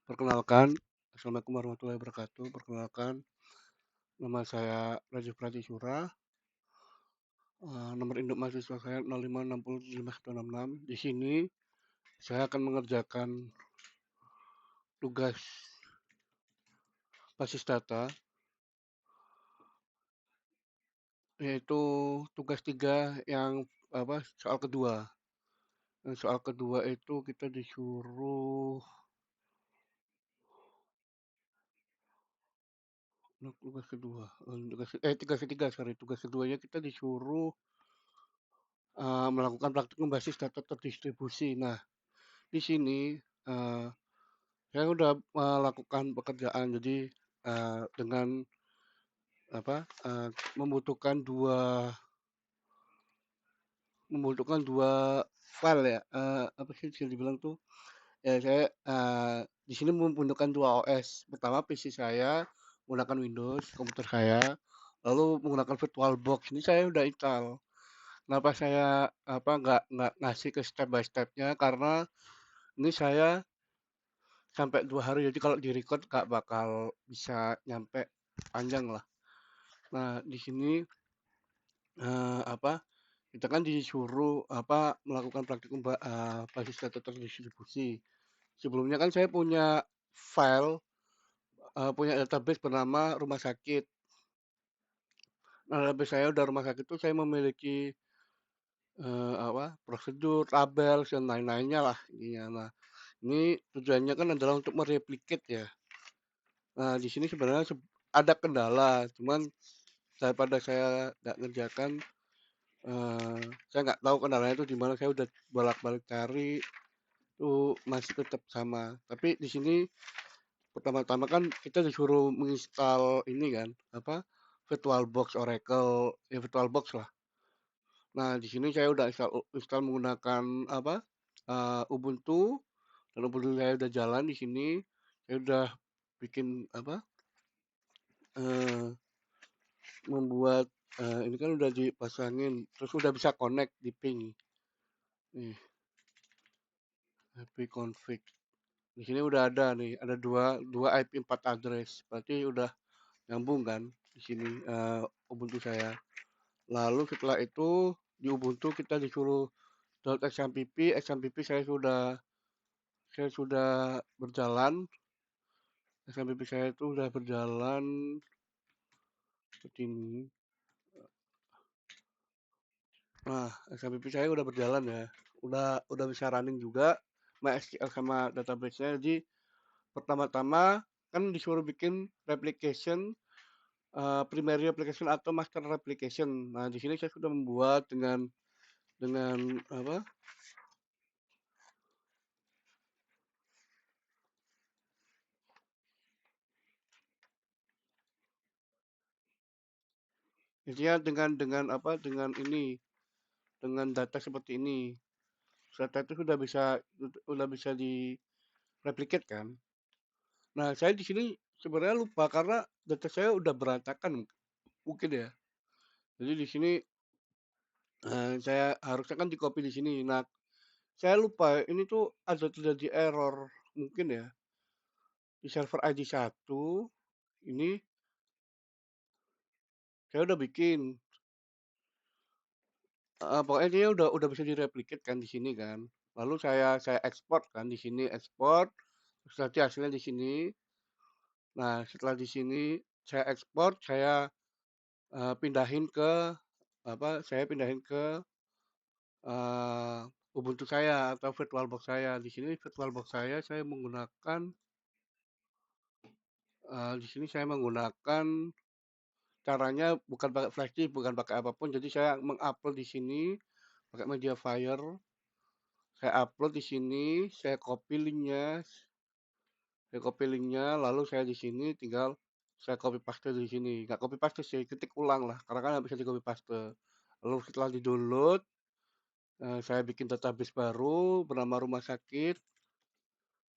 Perkenalkan, Assalamualaikum warahmatullahi wabarakatuh. Perkenalkan, nama saya Rajif Pratisura. Nomor induk mahasiswa saya 056075166. Di sini saya akan mengerjakan tugas basis data, yaitu tugas 3 yang soal kedua. Yang soal kedua itu kita disuruh tugas kedua, tugas ketiga, sorry. Tugas keduanya kita disuruh melakukan praktikum basis data terdistribusi. Nah, di sini eh, saya udah melakukan pekerjaan, jadi dengan membutuhkan dua file ya, apa sih bisa dibilang tuh, ya saya di sini membutuhkan dua OS. Pertama PC saya menggunakan Windows, komputer saya, lalu menggunakan VirtualBox. Ini saya udah install. Kenapa saya nggak ngasih ke step by stepnya, karena ini saya sampai 2 hari, jadi kalau di record nggak bakal bisa nyampe panjang lah. Nah, di sini kita kan disuruh melakukan praktikum basis data terdistribusi. Sebelumnya kan saya punya file, punya database bernama rumah sakit. Nah, database saya udah rumah sakit itu saya memiliki prosedur, tabel, dan lain-lainnya lah. Nah, ini tujuannya kan adalah untuk mereplicate ya. Nah, di sini sebenarnya ada kendala, cuman daripada saya nggak ngerjakan, saya nggak tahu kendalanya itu di mana. Saya udah bolak-balik cari, itu masih tetap sama. Tapi di sini pertama-tama kan kita disuruh menginstal ini kan, VirtualBox Oracle, ya VirtualBox lah. Nah, di sini saya udah install menggunakan Ubuntu, dan Ubuntu saya udah jalan di sini. Saya udah bikin eh, membuat ini kan udah dipasangin, terus udah bisa connect di ping. Nih, IP config. Di sini udah ada nih, ada dua IP4 address. Berarti udah nyambung kan di sini Ubuntu saya. Lalu setelah itu di Ubuntu kita disuruh download XAMPP. XAMPP saya sudah berjalan. XAMPP saya itu sudah berjalan seperti ini. Nah, XAMPP saya udah berjalan ya. Udah bisa running juga MySQL sama database-nya. Jadi pertama-tama kan disuruh bikin replication, primary application atau master replication. Nah, di sini saya sudah membuat dengan intinya dengan data seperti ini. Data itu sudah bisa di replicate kan. Nah, saya di sini sebenarnya lupa karena data saya udah berantakan mungkin ya. Jadi di sini saya harusnya kan di copy di sini. Nah, saya lupa ini tuh ada terjadi error mungkin ya di server ID 1. Ini saya udah bikin, pokoknya dia udah bisa direplicate kan di sini kan. Lalu saya ekspor kan di sini, ekspor, terus nanti hasilnya di sini. Nah, setelah di sini saya ekspor, pindahin ke eee, Ubuntu saya atau VirtualBox saya. Di sini VirtualBox saya menggunakan, di sini saya menggunakan caranya bukan pakai flash disk, bukan pakai apapun. Jadi saya mengupload di sini pakai Mediafire. Saya upload di sini, saya copy linknya, lalu saya di sini tinggal saya copy paste di sini. Nggak copy paste sih, ketik ulang lah, karena kan nggak bisa di copy paste. Lalu setelah di download, saya bikin database baru bernama rumah sakit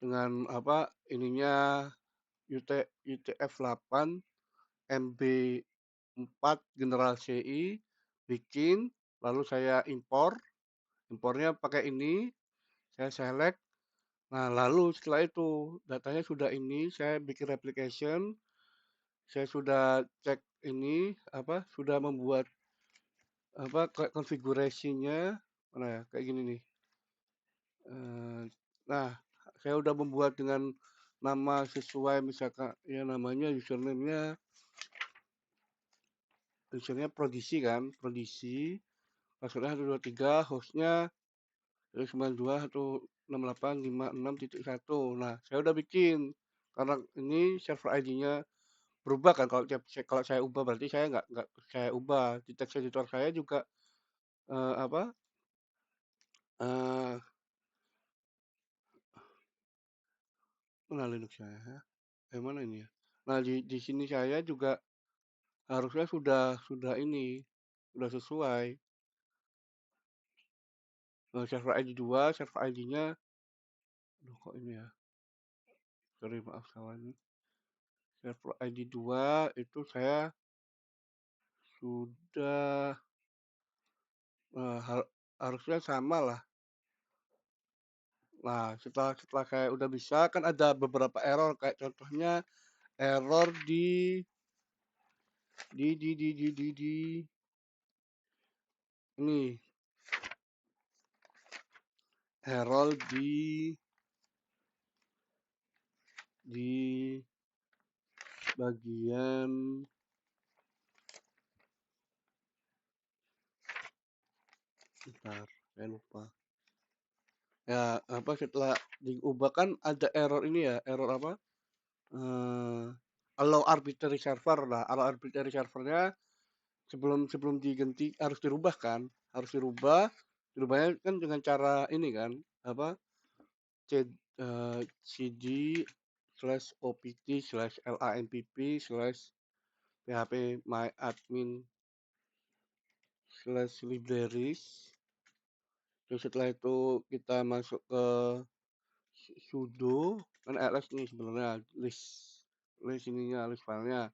dengan ininya UTF-8 MB4 General CI, bikin, lalu saya impornya pakai ini, saya select, Nah, lalu setelah itu datanya sudah ini, saya bikin replication, saya sudah cek ini, apa, sudah membuat, apa, konfigurasinya, mana ya, kayak gini nih. Nah, saya udah membuat dengan nama sesuai misalkan ya namanya username Prodisi kan, Prodisi, password-nya 123, host-nya 92.168.56.1. Nah, saya udah bikin karena ini server ID-nya berubah kan kalau saya ubah berarti saya nggak saya ubah di text editor saya juga apa eh mana Linux saya mana ini ya. Nah di sini saya juga harusnya sudah ini sudah sesuai. Server ID 2 server ID-nya aduh kok ini ya, sorry maaf salah ini. Server ID 2 itu saya sudah harusnya sama lah. Nah, setelah saya udah bisa kan ada beberapa error kayak contohnya error di ini error di bagian bentar saya lupa. Ya, apa setelah diubah kan ada error ini ya, error apa? Eh, allow arbitrary server lah. Allow arbitrary servernya sebelum sebelum diganti harus dirubah kan? Harus dirubah. Dirubahnya kan dengan cara ini kan, apa? cd slash opt slash lampp slash php my admin slash libraries. Terus setelah itu kita masuk ke sudo kan ls nih sebenarnya list list ininya list filenya.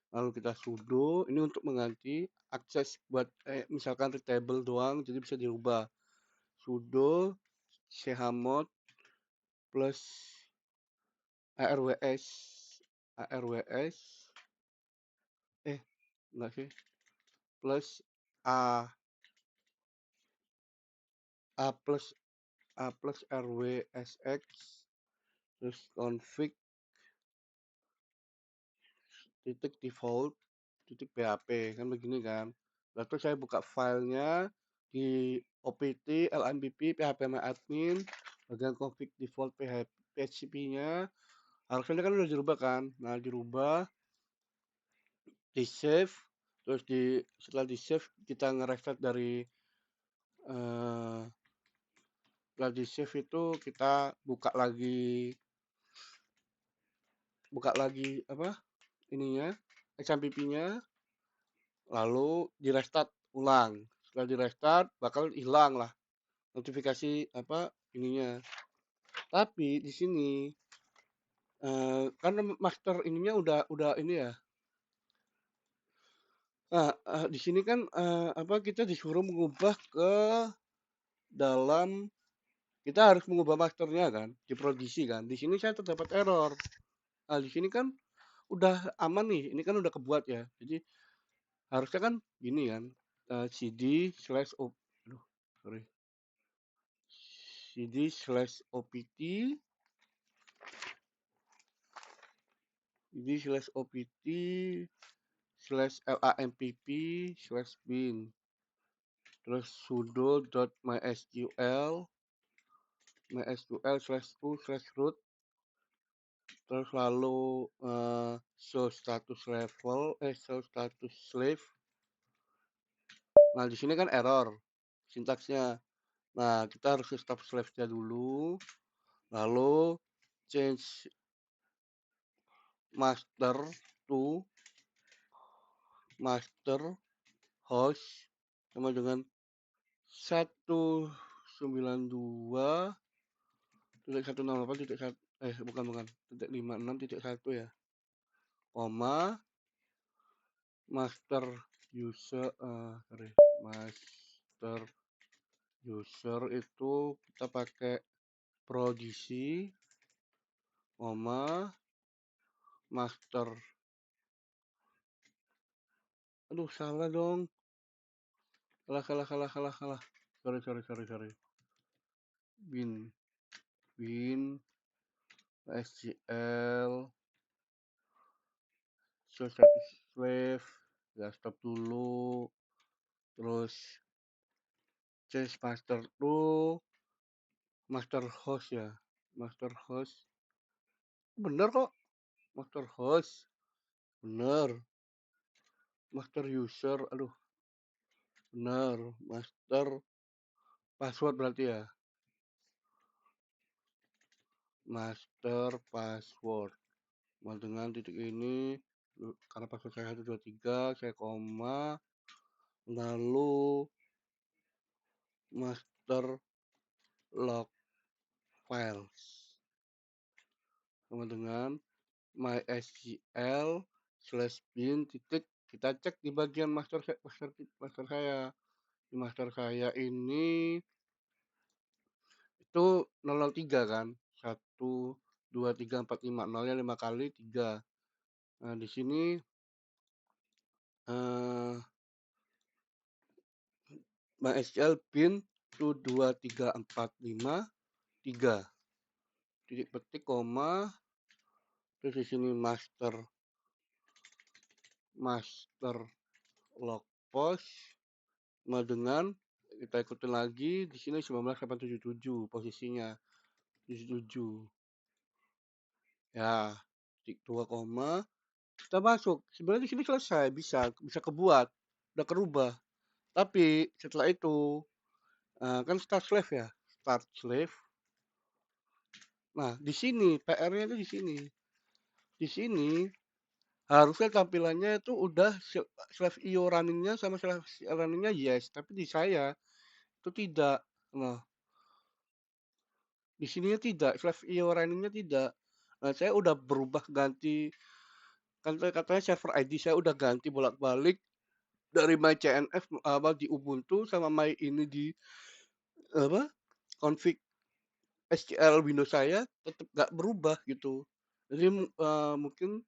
Lalu kita sudo ini untuk mengganti akses buat misalkan readable doang jadi bisa dirubah. Sudo chmod plus arws arws eh enggak sih plus a a plus a plus rwsx terus config titik default titik php kan begini kan. Lalu saya buka filenya di opt lmpp php-admin bagian config default php-nya harusnya kan udah dirubah kan. Nah dirubah di save terus setelah di save kita nge-reset dari eh, setelah di save itu kita buka lagi apa ininya XMPP-nya lalu di restart ulang. Setelah di restart bakal hilang lah notifikasi apa ininya. Tapi di sini karena master ininya udah ini ya. Nah, di sini kan apa kita disuruh mengubah ke dalam kita harus mengubah masternya kan, diprodiksi kan. Di sini saya terdapat error. Nah, di sini kan udah aman nih, ini kan udah kebuat ya. Jadi harusnya kan gini kan, cd slash aduh sorry, cd slash opt cd slash opt slash lampp slash bin terus sudo dot mysql slash u slash root terus lalu show status level show status slave. Nah di sini kan error sintaksnya. Nah kita harus stop slave-nya dulu lalu change master to master host sama dengan 192.168.1 bukan titik 56.1 ya koma master user sorry master user itu kita pakai Progisi, koma, master. Aduh, salah dong. Salah. Sorry. Bin, bin, SQL, Society Slave, ya stop dulu. Terus change master to master host ya. Master host. Bener kok. Master host. Bener. Master user. Aduh, bener. Master password berarti ya. Master password. Nah, dengan titik ini karena password saya 123, saya koma, lalu master log files sama dengan mysql /bin titik, kita cek di bagian master saya. Di master saya ini itu 003 kan, 1 2 3 4 5, nolnya 5 kali 3. Nah di sini mysql bin 1 2 3 4 5 3 titik petik koma, terus di sini master log post sama dengan kita ikutin lagi di sini 19,77 posisinya 77 ya, titik 2 koma, kita masuk. Sebenarnya di sini selesai, bisa kebuat, udah kerubah. Tapi setelah itu kan start slave ya, start slave. Nah di sini PR-nya itu di sini. Di sini harusnya tampilannya itu udah slave io running-nya sama slave running-nya yes, tapi di saya itu tidak. Nah, di sininya tidak, slave io running-nya tidak. Nah, saya udah berubah ganti, kan katanya server ID saya udah ganti bolak-balik dari myCNF apa di Ubuntu sama my ini di apa config SQL Windows saya tetap nggak berubah gitu. Jadi mungkin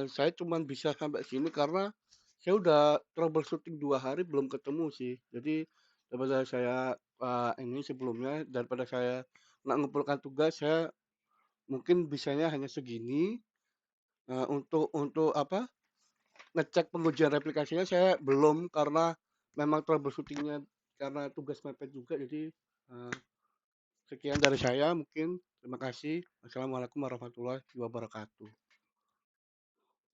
saya cuman bisa sampai sini karena saya udah troubleshooting 2 hari belum ketemu sih. Jadi daripada saya ini sebelumnya daripada saya nggak ngumpulkan tugas, saya mungkin bisanya hanya segini. Untuk apa, ngecek pengujian replikasinya saya belum karena memang troubleshooting-nya karena tugas mepet juga. Jadi sekian dari saya mungkin. Terima kasih. Wassalamualaikum warahmatullahi wabarakatuh.